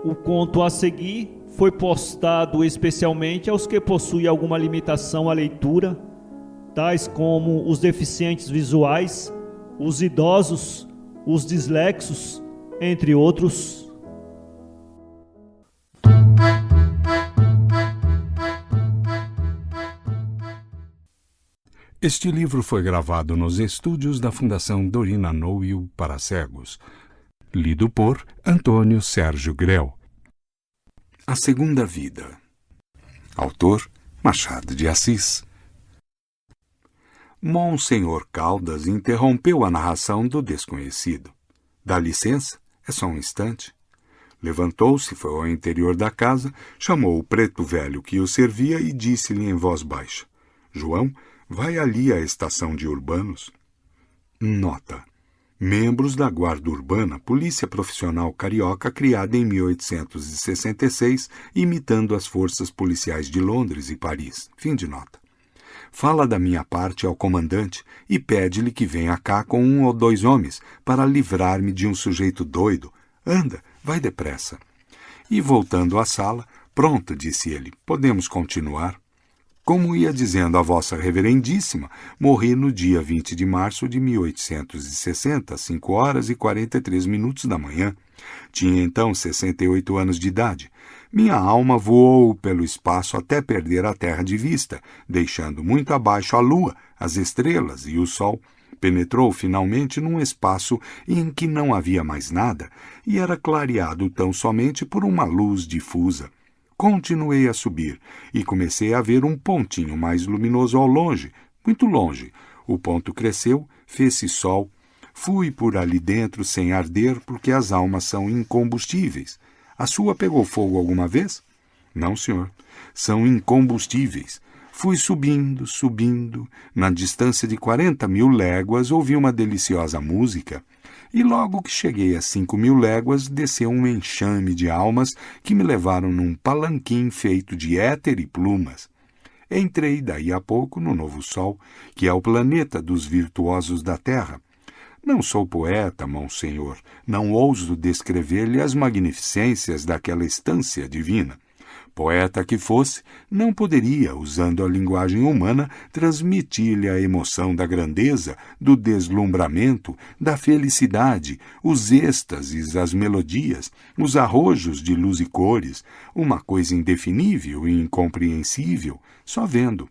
O conto a seguir foi postado especialmente aos que possuem alguma limitação à leitura, tais como os deficientes visuais, os idosos, os dislexos, entre outros. Este livro foi gravado nos estúdios da Fundação Dorina Noel para cegos. Lido por Antônio Sérgio Grell. A Segunda Vida. Autor Machado de Assis. Monsenhor Caldas interrompeu a narração do desconhecido. Dá licença? É só um instante. Levantou-se, foi ao interior da casa, chamou o preto velho que o servia e disse-lhe em voz baixa: João, vai ali à estação de urbanos. Nota: membros da Guarda Urbana, polícia profissional carioca criada em 1866, imitando as forças policiais de Londres e Paris. Fim de nota. Fala da minha parte ao comandante e pede-lhe que venha cá com 1 ou 2 homens para livrar-me de um sujeito doido. Anda, vai depressa. E voltando à sala, pronto, disse ele, podemos continuar. Como ia dizendo a Vossa Reverendíssima, morri no dia 20 de março de 1860, às 5 horas e 43 minutos da manhã. Tinha então 68 anos de idade. Minha alma voou pelo espaço até perder a terra de vista, deixando muito abaixo a lua, as estrelas e o sol. Penetrou finalmente num espaço em que não havia mais nada e era clareado tão somente por uma luz difusa. Continuei a subir e comecei a ver um pontinho mais luminoso ao longe, muito longe. O ponto cresceu, fez-se sol. Fui por ali dentro sem arder porque as almas são incombustíveis. A sua pegou fogo alguma vez? Não, senhor. São incombustíveis. Fui subindo, subindo. Na distância de 40.000 léguas ouvi uma deliciosa música. E logo que cheguei a 5.000 léguas, desceu um enxame de almas que me levaram num palanquim feito de éter e plumas. Entrei, daí a pouco, no novo sol, que é o planeta dos virtuosos da terra. Não sou poeta, monsenhor, não ouso descrever-lhe as magnificências daquela estância divina. Poeta que fosse, não poderia, usando a linguagem humana, transmitir-lhe a emoção da grandeza, do deslumbramento, da felicidade, os êxtases, as melodias, os arrojos de luz e cores, uma coisa indefinível e incompreensível, só vendo.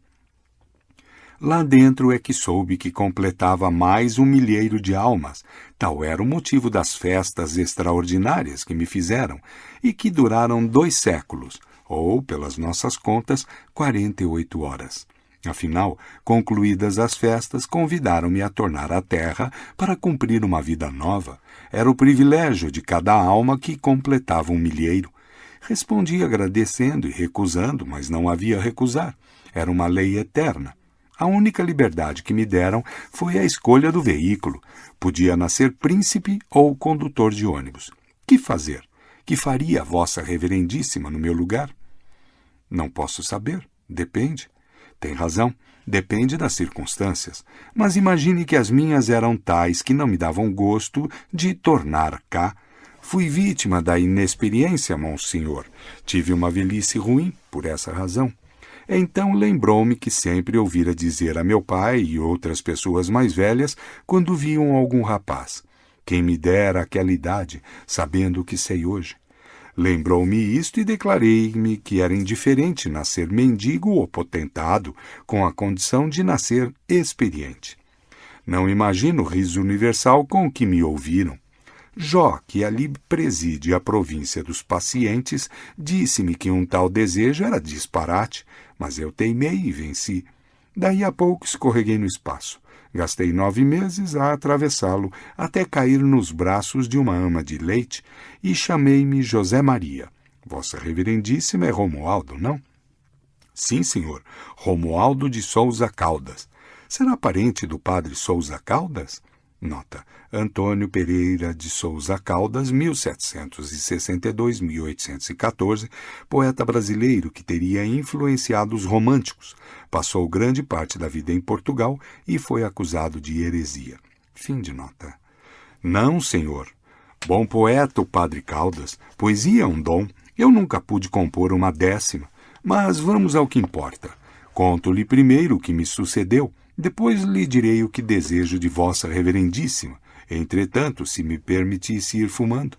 Lá dentro é que soube que completava mais 1 milheiro de almas. Tal era o motivo das festas extraordinárias que me fizeram e que duraram 2 séculos, ou, pelas nossas contas, 48 horas. Afinal, concluídas as festas, convidaram-me a tornar à terra para cumprir uma vida nova. Era o privilégio de cada alma que completava 1 milheiro. Respondi agradecendo e recusando, mas não havia recusar. Era uma lei eterna. A única liberdade que me deram foi a escolha do veículo. Podia nascer príncipe ou condutor de ônibus. Que fazer? Que faria Vossa Reverendíssima no meu lugar? Não posso saber. Depende. Tem razão. Depende das circunstâncias. Mas imagine que as minhas eram tais que não me davam gosto de tornar cá. Fui vítima da inexperiência, monsenhor. Tive uma velhice ruim por essa razão. Então lembrou-me que sempre ouvira dizer a meu pai e outras pessoas mais velhas quando viam algum rapaz: quem me dera aquela idade, sabendo o que sei hoje. Lembrou-me isto e declarei-me que era indiferente nascer mendigo ou potentado, com a condição de nascer experiente. Não imagino o riso universal com que me ouviram. Jó, que ali preside a província dos pacientes, disse-me que um tal desejo era disparate, mas eu teimei e venci. Daí a pouco escorreguei no espaço. Gastei 9 meses a atravessá-lo, até cair nos braços de uma ama de leite, e chamei-me José Maria. Vossa Reverendíssima é Romualdo, não? Sim, senhor, Romualdo de Souza Caldas. Será parente do padre Souza Caldas? Nota: Antônio Pereira de Souza Caldas, 1762-1814, poeta brasileiro que teria influenciado os românticos. Passou grande parte da vida em Portugal e foi acusado de heresia. Fim de nota. Não, senhor. Bom poeta o padre Caldas, poesia é um dom. Eu nunca pude compor uma décima, mas vamos ao que importa. Conto-lhe primeiro o que me sucedeu, depois lhe direi o que desejo de vossa reverendíssima. Entretanto, se me permitisse ir fumando.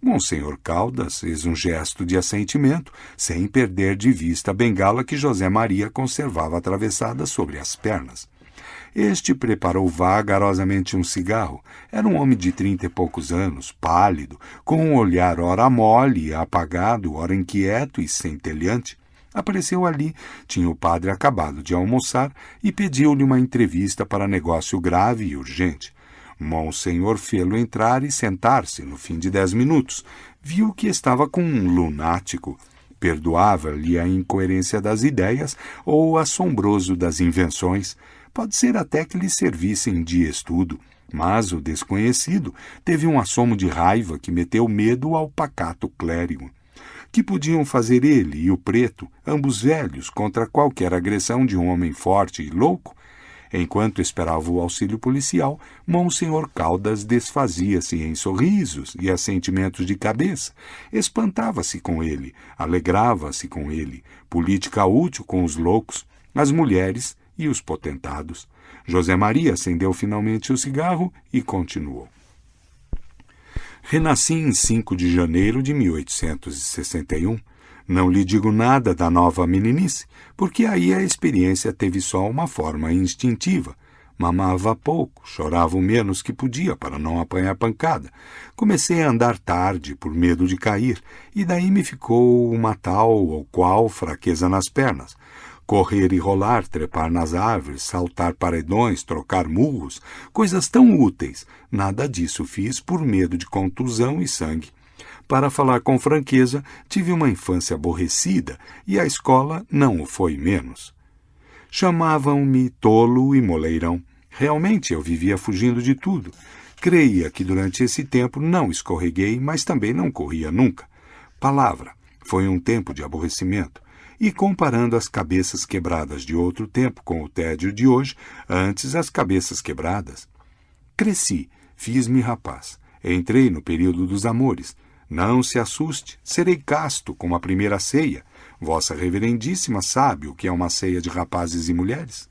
Monsenhor Caldas fez um gesto de assentimento, sem perder de vista a bengala que José Maria conservava atravessada sobre as pernas. Este preparou vagarosamente um cigarro. Era um homem de 30 e poucos anos, pálido, com um olhar ora mole e apagado, ora inquieto e centelhante. Apareceu ali, tinha o padre acabado de almoçar e pediu-lhe uma entrevista para negócio grave e urgente. Monsenhor fê-lo entrar e sentar-se. No fim de 10 minutos, viu que estava com um lunático. Perdoava-lhe a incoerência das ideias ou o assombroso das invenções. Pode ser até que lhe servissem de estudo, mas o desconhecido teve um assomo de raiva que meteu medo ao pacato clérigo. Que podiam fazer ele e o preto, ambos velhos, contra qualquer agressão de um homem forte e louco? Enquanto esperava o auxílio policial, Monsenhor Caldas desfazia-se em sorrisos e assentimentos de cabeça, espantava-se com ele, alegrava-se com ele, política útil com os loucos, as mulheres e os potentados. José Maria acendeu finalmente o cigarro e continuou. Renasci em 5 de janeiro de 1861. Não lhe digo nada da nova meninice, porque aí a experiência teve só uma forma instintiva. Mamava pouco, chorava o menos que podia para não apanhar pancada. Comecei a andar tarde por medo de cair, e daí me ficou uma tal ou qual fraqueza nas pernas. Correr e rolar, trepar nas árvores, saltar paredões, trocar murros, coisas tão úteis. Nada disso fiz por medo de contusão e sangue. Para falar com franqueza, tive uma infância aborrecida e a escola não o foi menos. Chamavam-me tolo e moleirão. Realmente eu vivia fugindo de tudo. Creia que durante esse tempo não escorreguei, mas também não corria nunca. Palavra, foi um tempo de aborrecimento. E comparando as cabeças quebradas de outro tempo com o tédio de hoje, antes as cabeças quebradas. Cresci, fiz-me rapaz. Entrei no período dos amores. Não se assuste, serei casto como a primeira ceia. Vossa reverendíssima sabe o que é uma ceia de rapazes e mulheres?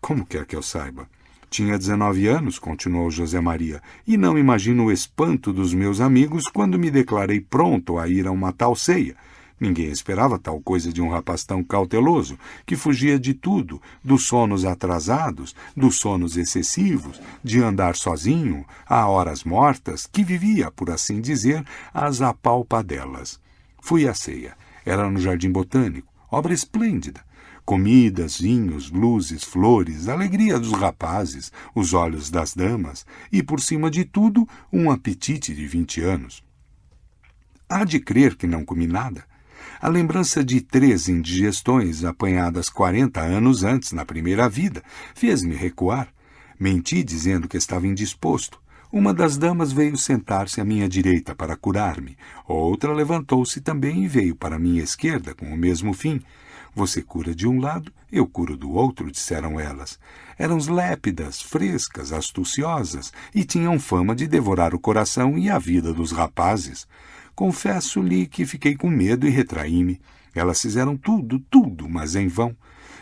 Como quer que eu saiba? Tinha 19 anos, continuou José Maria, e não imagino o espanto dos meus amigos quando me declarei pronto a ir a uma tal ceia. Ninguém esperava tal coisa de um rapaz tão cauteloso, que fugia de tudo, dos sonos atrasados, dos sonos excessivos, de andar sozinho, a horas mortas, que vivia, por assim dizer, às apalpadelas. Fui à ceia. Era no Jardim Botânico, obra esplêndida. Comidas, vinhos, luzes, flores, alegria dos rapazes, os olhos das damas e, por cima de tudo, um apetite de 20 anos. Há de crer que não comi nada. A lembrança de 3 indigestões apanhadas 40 anos antes, na primeira vida, fez-me recuar. Menti dizendo que estava indisposto. Uma das damas veio sentar-se à minha direita para curar-me. Outra levantou-se também e veio para a minha esquerda com o mesmo fim. Você cura de um lado, eu curo do outro, disseram elas. Eram lépidas, frescas, astuciosas e tinham fama de devorar o coração e a vida dos rapazes. Confesso-lhe que fiquei com medo e retraí-me. Elas fizeram tudo, mas em vão.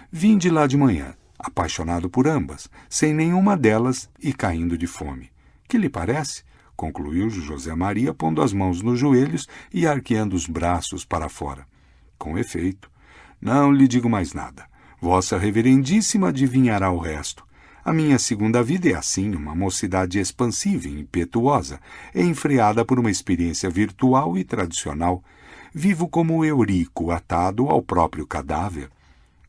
Vim de lá de manhã, apaixonado por ambas, sem nenhuma delas e caindo de fome. Que lhe parece? Concluiu José Maria, pondo as mãos nos joelhos e arqueando os braços para fora. Com efeito, não lhe digo mais nada. Vossa reverendíssima adivinhará o resto. A minha segunda vida é assim, uma mocidade expansiva e impetuosa, enfreada por uma experiência virtual e tradicional. Vivo como Eurico, atado ao próprio cadáver.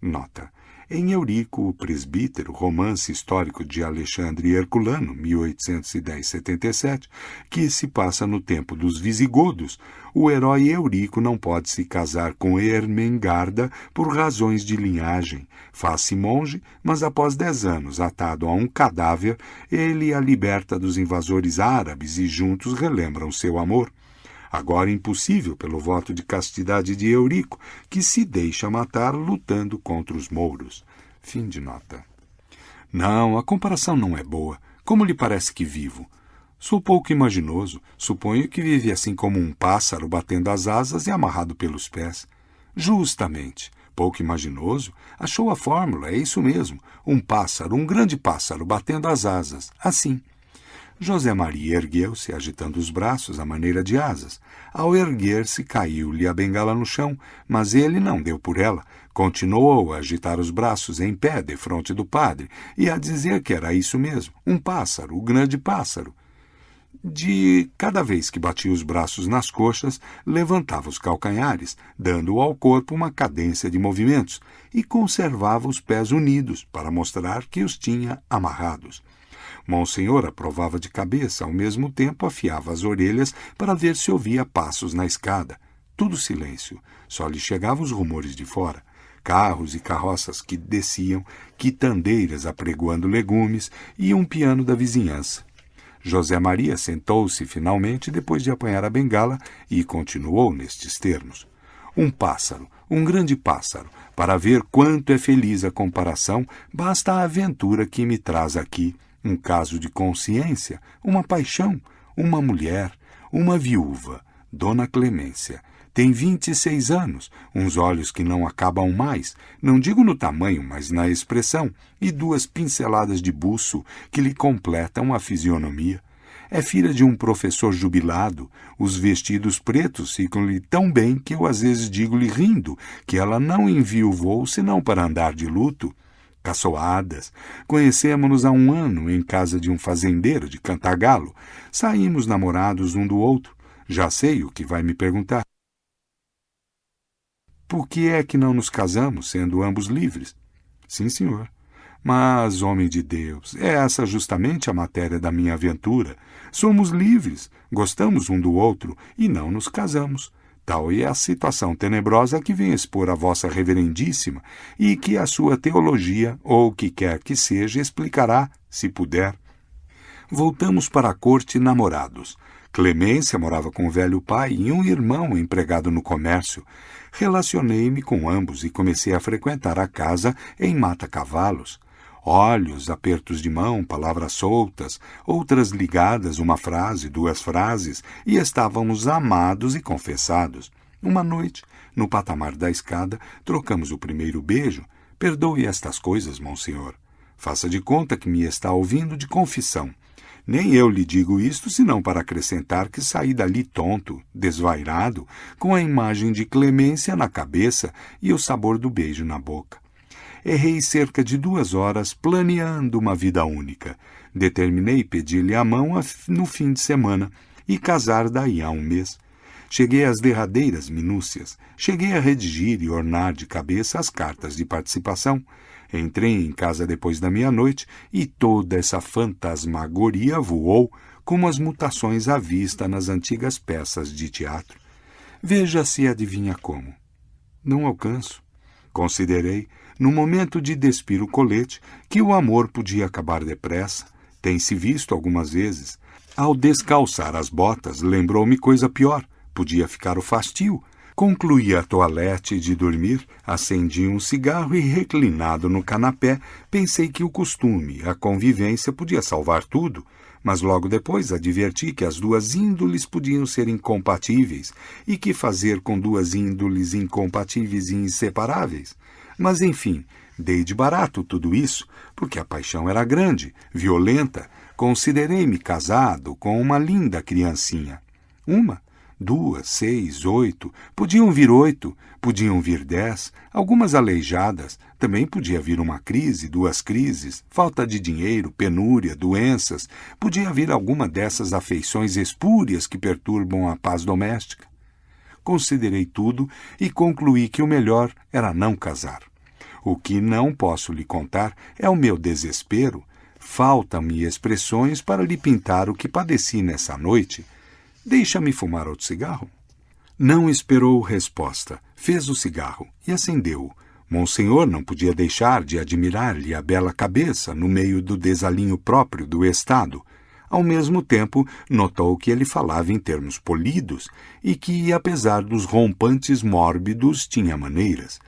Nota. Em Eurico, o Presbítero, romance histórico de Alexandre Herculano, 1810-77, que se passa no tempo dos Visigodos, o herói Eurico não pode se casar com Ermengarda por razões de linhagem. Faz-se monge, mas após 10 anos, atado a um cadáver, ele a liberta dos invasores árabes e juntos relembram seu amor. Agora impossível pelo voto de castidade de Eurico, que se deixa matar lutando contra os mouros. Fim de nota. Não, a comparação não é boa. Como lhe parece que vivo? Sou pouco imaginoso. Suponho que vive assim como um pássaro batendo as asas e amarrado pelos pés. Justamente. Pouco imaginoso? Achou a fórmula, é isso mesmo. Um pássaro, um grande pássaro, batendo as asas. Assim. José Maria ergueu-se, agitando os braços à maneira de asas. Ao erguer-se, caiu-lhe a bengala no chão, mas ele não deu por ela. Continuou a agitar os braços em pé defronte do padre e a dizer que era isso mesmo, um pássaro, o grande pássaro. De cada vez que batia os braços nas coxas, levantava os calcanhares, dando ao corpo uma cadência de movimentos, e conservava os pés unidos para mostrar que os tinha amarrados. Monsenhor aprovava de cabeça, ao mesmo tempo afiava as orelhas para ver se ouvia passos na escada. Tudo silêncio, só lhe chegavam os rumores de fora. Carros e carroças que desciam, quitandeiras apregoando legumes e um piano da vizinhança. José Maria sentou-se finalmente depois de apanhar a bengala e continuou nestes termos. Um pássaro, um grande pássaro. Para ver quanto é feliz a comparação, basta a aventura que me traz aqui. Um caso de consciência, uma paixão, uma mulher, uma viúva, Dona Clemência. Tem 26 anos, uns olhos que não acabam mais, não digo no tamanho, mas na expressão, e 2 pinceladas de buço que lhe completam a fisionomia. É filha de um professor jubilado. Os vestidos pretos ficam-lhe tão bem que eu às vezes digo-lhe rindo que ela não enviuvou senão para andar de luto. Caçoadas. Conhecemo-nos há 1 ano em casa de um fazendeiro de Cantagalo. Saímos namorados um do outro. Já sei o que vai me perguntar. Por que é que não nos casamos, sendo ambos livres? Sim, senhor. Mas, homem de Deus, é essa justamente a matéria da minha aventura. Somos livres, gostamos um do outro e não nos casamos. Tal é a situação tenebrosa que vem expor a vossa reverendíssima e que a sua teologia, ou o que quer que seja, explicará, se puder. Voltamos para a corte namorados. Clemência morava com o velho pai e um irmão empregado no comércio. Relacionei-me com ambos e comecei a frequentar a casa em Mata-Cavalos. Olhos, apertos de mão, palavras soltas, outras ligadas, uma frase, 2 frases, e estávamos amados e confessados. Uma noite, no patamar da escada, trocamos o primeiro beijo. Perdoe estas coisas, monsenhor. Faça de conta que me está ouvindo de confissão. Nem eu lhe digo isto, senão para acrescentar que saí dali tonto, desvairado, com a imagem de Clemência na cabeça e o sabor do beijo na boca. Errei cerca de 2 horas planeando uma vida única. Determinei pedir-lhe a mão no fim de semana e casar daí a 1 mês. Cheguei às derradeiras minúcias. Cheguei a redigir e ornar de cabeça as cartas de participação. Entrei em casa depois da meia-noite e toda essa fantasmagoria voou como as mutações à vista nas antigas peças de teatro. Veja se adivinha como. Não alcanço. Considerei, no momento de despir o colete, que o amor podia acabar depressa. Tem-se visto algumas vezes. Ao descalçar as botas, lembrou-me coisa pior. Podia ficar o fastio. Concluí a toalete de dormir, acendi um cigarro e, reclinado no canapé, pensei que o costume, a convivência, podia salvar tudo, mas logo depois adverti que as 2 índoles podiam ser incompatíveis e que fazer com 2 índoles incompatíveis e inseparáveis. Mas, enfim, dei de barato tudo isso, porque a paixão era grande, violenta. Considerei-me casado com uma linda criancinha. 1, 2, 6, 8, podiam vir 8, podiam vir 10, algumas aleijadas, também podia vir uma crise, 2 crises, falta de dinheiro, penúria, doenças, podia vir alguma dessas afeições espúrias que perturbam a paz doméstica. Considerei tudo e concluí que o melhor era não casar. O que não posso lhe contar é o meu desespero. Faltam-me expressões para lhe pintar o que padeci nessa noite. Deixa-me fumar outro cigarro? Não esperou resposta. Fez o cigarro e acendeu-o. Monsenhor não podia deixar de admirar-lhe a bela cabeça no meio do desalinho próprio do Estado. Ao mesmo tempo, notou que ele falava em termos polidos e que, apesar dos rompantes mórbidos, tinha maneiras.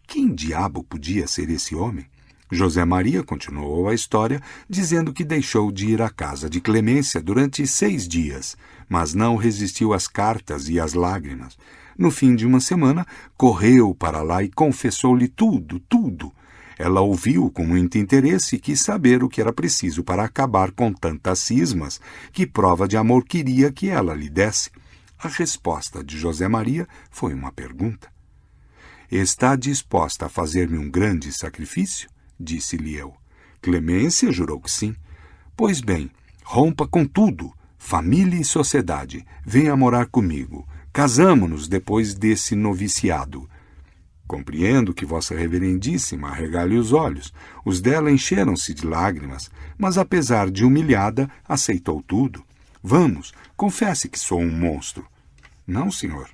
Quem diabo podia ser esse homem? José Maria continuou a história, dizendo que deixou de ir à casa de Clemência durante 6 dias, mas não resistiu às cartas e às lágrimas. No fim de uma semana, correu para lá e confessou-lhe tudo, tudo. Ela ouviu com muito interesse e quis saber o que era preciso para acabar com tantas cismas, que prova de amor queria que ela lhe desse. A resposta de José Maria foi uma pergunta. Está disposta a fazer-me um grande sacrifício? Disse-lhe eu. Clemência jurou que sim. Pois bem, rompa com tudo, família e sociedade. Venha morar comigo. Casamo-nos depois desse noviciado. Compreendo que Vossa Reverendíssima arregale os olhos. Os dela encheram-se de lágrimas, mas apesar de humilhada, aceitou tudo. Vamos, confesse que sou um monstro. Não, senhor.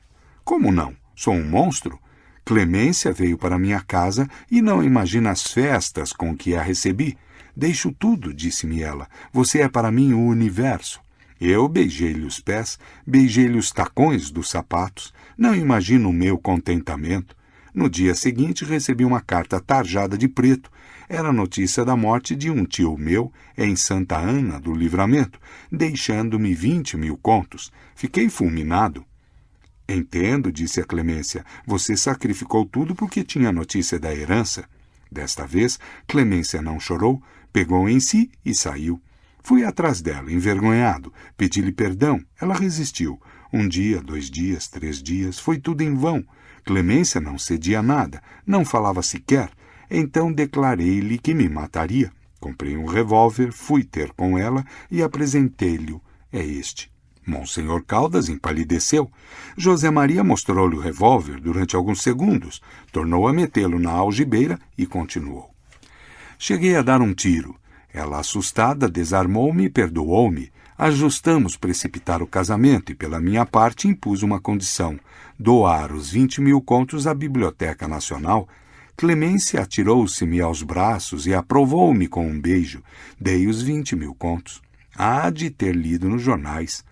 Como não? Sou um monstro? Clemência veio para minha casa e não imagina as festas com que a recebi. Deixo tudo, disse-me ela. Você é para mim o universo. Eu beijei-lhe os pés, beijei-lhe os tacões dos sapatos. Não imagino o meu contentamento. No dia seguinte recebi uma carta tarjada de preto. Era a notícia da morte de um tio meu em Santa Ana do Livramento, deixando-me 20.000 contos. Fiquei fulminado. Entendo, disse a Clemência. Você sacrificou tudo porque tinha notícia da herança. Desta vez, Clemência não chorou, pegou em si e saiu. Fui atrás dela, envergonhado. Pedi-lhe perdão. Ela resistiu. 1 dia, 2 dias, 3 dias. Foi tudo em vão. Clemência não cedia nada. Não falava sequer. Então declarei-lhe que me mataria. Comprei um revólver, fui ter com ela e apresentei-lhe. É este. Monsenhor Caldas empalideceu. José Maria mostrou-lhe o revólver durante alguns segundos, tornou a metê-lo na algibeira e continuou. Cheguei a dar um tiro. Ela, assustada, desarmou-me e perdoou-me. Ajustamos precipitar o casamento e, pela minha parte, impus uma condição: doar os 20.000 contos à Biblioteca Nacional. Clemência atirou-se-me aos braços e aprovou-me com um beijo. Dei os 20.000 contos. Há de ter lido nos jornais.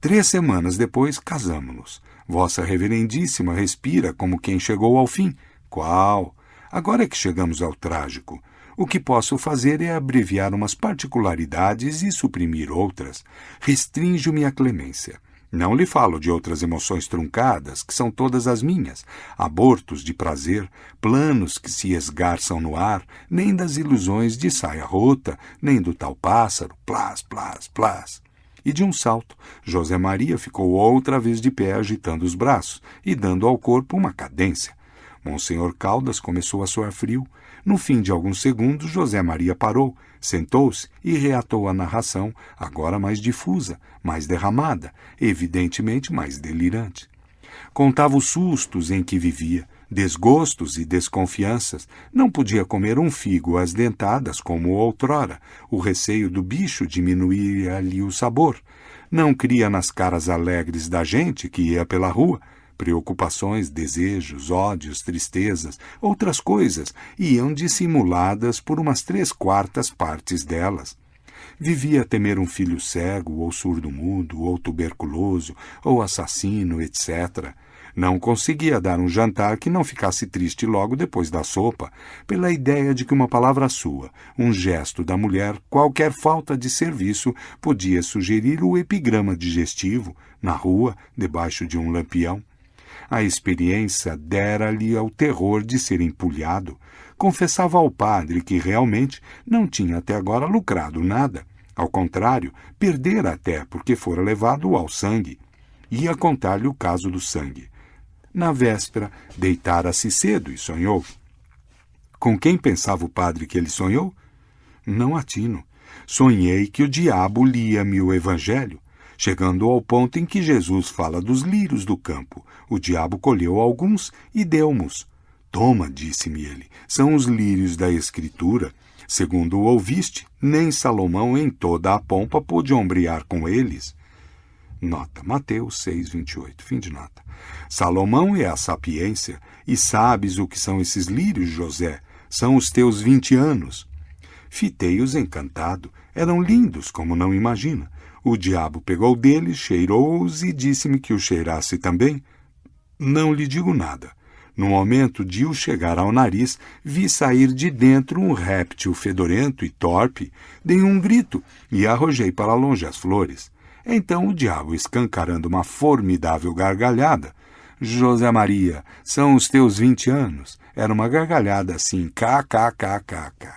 3 semanas depois, casamo-nos. Vossa Reverendíssima respira como quem chegou ao fim. Qual? Agora é que chegamos ao trágico. O que posso fazer é abreviar umas particularidades e suprimir outras. Restrinjo-me à Clemência. Não lhe falo de outras emoções truncadas, que são todas as minhas, abortos de prazer, planos que se esgarçam no ar, nem das ilusões de saia rota, nem do tal pássaro, plás, plás, plás. E de um salto, José Maria ficou outra vez de pé agitando os braços e dando ao corpo uma cadência. Monsenhor Caldas começou a suar frio. No fim de alguns segundos, José Maria parou, sentou-se e reatou a narração, agora mais difusa, mais derramada, evidentemente mais delirante. Contava os sustos em que vivia, desgostos e desconfianças. Não podia comer um figo às dentadas como outrora. O receio do bicho diminuía-lhe o sabor. Não cria nas caras alegres da gente que ia pela rua. Preocupações, desejos, ódios, tristezas, outras coisas, iam dissimuladas por umas 3/4 partes delas. Vivia a temer um filho cego, ou surdo-mudo, ou tuberculoso, ou assassino, etc. Não conseguia dar um jantar que não ficasse triste logo depois da sopa, pela ideia de que uma palavra sua, um gesto da mulher, qualquer falta de serviço, podia sugerir o epigrama digestivo, na rua, debaixo de um lampião. A experiência dera-lhe ao terror de ser empulhado. Confessava ao padre que realmente não tinha até agora lucrado nada. Ao contrário, perdera até porque fora levado ao sangue. Ia contar-lhe o caso do sangue. Na véspera, deitara-se cedo e sonhou. Com quem pensava o padre que ele sonhou? Não atino. Sonhei que o diabo lia-me o evangelho. Chegando ao ponto em que Jesus fala dos lírios do campo, o diabo colheu alguns e deu-mos. Toma, disse-me ele, são os lírios da Escritura. Segundo o ouviste, nem Salomão em toda a pompa pôde ombrear com eles. Nota, Mateus 6:28, fim de nota. Salomão é a sapiência, e sabes o que são esses lírios, José? São os teus 20 anos. Fitei-os encantado, eram lindos como não imagina. O diabo pegou deles, cheirou-os e disse-me que os cheirasse também. Não lhe digo nada. No momento de o chegar ao nariz, vi sair de dentro um réptil fedorento e torpe. Dei um grito e arrojei para longe as flores. Então o diabo, escancarando uma formidável gargalhada. José Maria, são os teus 20 anos. Era uma gargalhada assim, kkkk.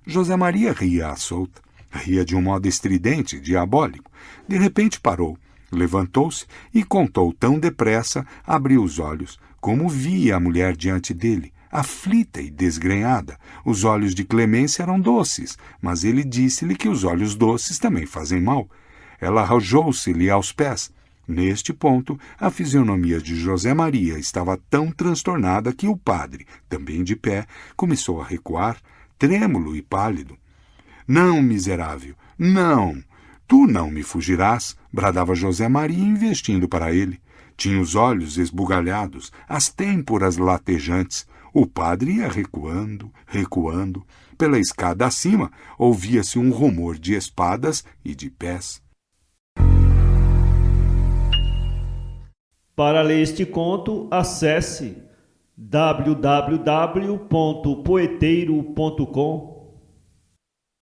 José Maria ria à solta. Ria de um modo estridente, diabólico. De repente parou. Levantou-se e contou tão depressa, abriu os olhos, como via a mulher diante dele, aflita e desgrenhada. Os olhos de Clemência eram doces, mas ele disse-lhe que os olhos doces também fazem mal. Ela arrojou-se-lhe aos pés. Neste ponto, a fisionomia de José Maria estava tão transtornada que o padre, também de pé, começou a recuar, trêmulo e pálido. Não, miserável, não! Tu não me fugirás, bradava José Maria, investindo para ele. Tinha os olhos esbugalhados, as têmporas latejantes. O padre ia recuando, recuando. Pela escada acima, ouvia-se um rumor de espadas e de pés. Para ler este conto, acesse www.poeteiro.com